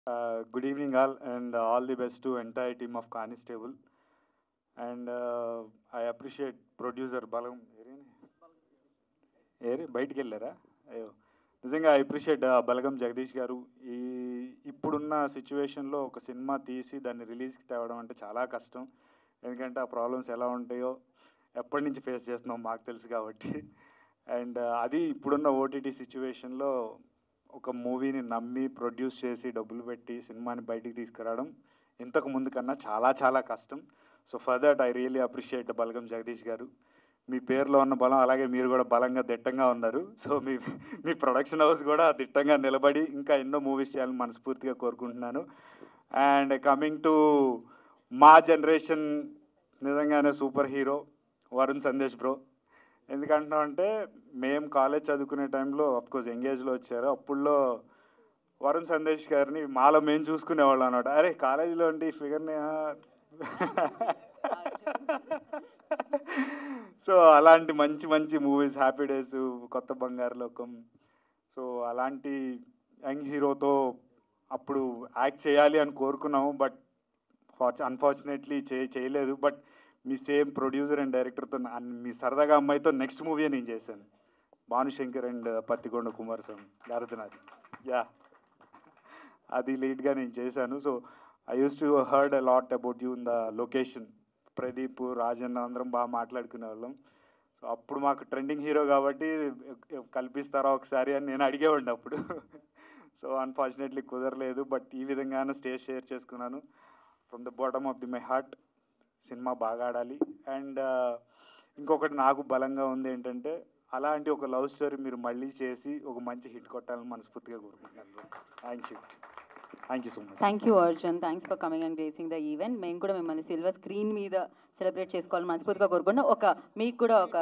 Good evening, all the best to entire team of Constable. And I appreciate producer Balam. బయటికి వెళ్ళారా? అయ్యో, నిజంగా I appreciate Balagam Jagadish గారు. ఈ ఇప్పుడున్న సిచ్యువేషన్లో ఒక సినిమా తీసి దాన్ని రిలీజ్కి తేవడం అంటే చాలా కష్టం. ఎందుకంటే ఆ ప్రాబ్లమ్స్ ఎలా ఉంటాయో ఎప్పటి నుంచి ఫేస్ చేస్తున్నాం మాకు తెలుసు కాబట్టి. అండ్ అది ఇప్పుడున్న ఓటీటీ సిచ్యువేషన్లో ఒక మూవీని నమ్మి ప్రొడ్యూస్ చేసి డబ్బులు పెట్టి సినిమాని బయటికి తీసుకురావడం ఇంతకు ముందు కన్నా చాలా చాలా కష్టం. So for that I really appreciate Balagam Jagadish గారు. మీ పేరులో ఉన్న బలం అలాగే మీరు కూడా బలంగా దిట్టంగా ఉన్నారు. సో మీ మీ ప్రొడక్షన్ హౌస్ కూడా దిట్టంగా నిలబడి ఇంకా ఎన్నో మూవీస్ చేయాలని మనస్ఫూర్తిగా కోరుకుంటున్నాను. అండ్ కమింగ్ టు మా జనరేషన్, నిజంగానే super hero Varun Sandesh bro. ఎందుకంటున్నాం అంటే మేము కాలేజ్ చదువుకునే టైంలో అఫ్కోర్స్ ఎంగేజ్లో వచ్చారు. అప్పుడులో వరుణ్ సందేశ్ గారిని మాలో మేము చూసుకునేవాళ్ళం అనమాట. అరే కాలేజీలో ఉండి ఈ ఫిగర్ని సో అలాంటి మంచి మంచి మూవీస్, హ్యాపీ డేస్, కొత్త బంగారు లోకం, సో అలాంటి యంగ్ హీరోతో అప్పుడు యాక్ట్ చేయాలి అని కోరుకున్నాము. బట్ అన్ఫార్చునేట్లీ చేయలేదు. బట్ మీ సేమ్ ప్రొడ్యూసర్ అండ్ డైరెక్టర్తో మీ సరదాగా అమ్మాయితో నెక్స్ట్ మూవీ నేను చేశాను, భానుశంకర్ అండ్ పత్తికొండ కుమారస్వామి గారితో నాది. యా, అది లీడ్గా నేను చేశాను. So I use to heard a lot about you in the location. Pradeep, Rajanna అందరం బాగా మాట్లాడుకునే వాళ్ళం. సో అప్పుడు మాకు ట్రెండింగ్ హీరో కాబట్టి కల్పిస్తారా ఒకసారి అని నేను అడిగేవాడిని అప్పుడు. సో అన్ఫార్చునేట్లీ కుదరలేదు. బట్ ఈ విధంగానే స్టేజ్ షేర్ చేసుకున్నాను. From the bottom of the my heart cinema బాగా ఆడాలి. అండ్ ఇంకొకటి నాకు బలంగా ఉంది ఏంటంటే, అలాంటి ఒక లవ్ స్టోరీ మీరు మళ్ళీ చేసి ఒక మంచి హిట్ కొట్టాలని మనస్ఫూర్తిగా కోరుకుంటున్నాను. Thank you so much. Thank you Arjun, thanks for coming and gracing the event. మేము కూడా మిమ్మల్ని సిల్వర్ స్క్రీన్ మీద సెలబ్రేట్ చేసుకోవాలని మనస్ఫూర్తిగా కోరుకుంటున్నాం. మీకు కూడా ఒక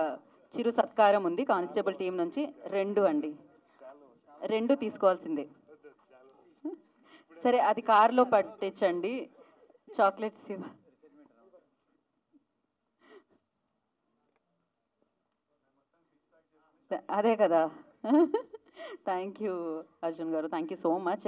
చిరు సత్కారం ఉంది కానిస్టేబుల్ టీం నుంచి. 2 అండి, 2 తీసుకోవాల్సిందే. సరే, అది కార్లో పట్టించండి. చాక్లెట్స్ అదే కదా. థ్యాంక్ యూ అర్జున్ గారు, థ్యాంక్ యూ సో మచ్.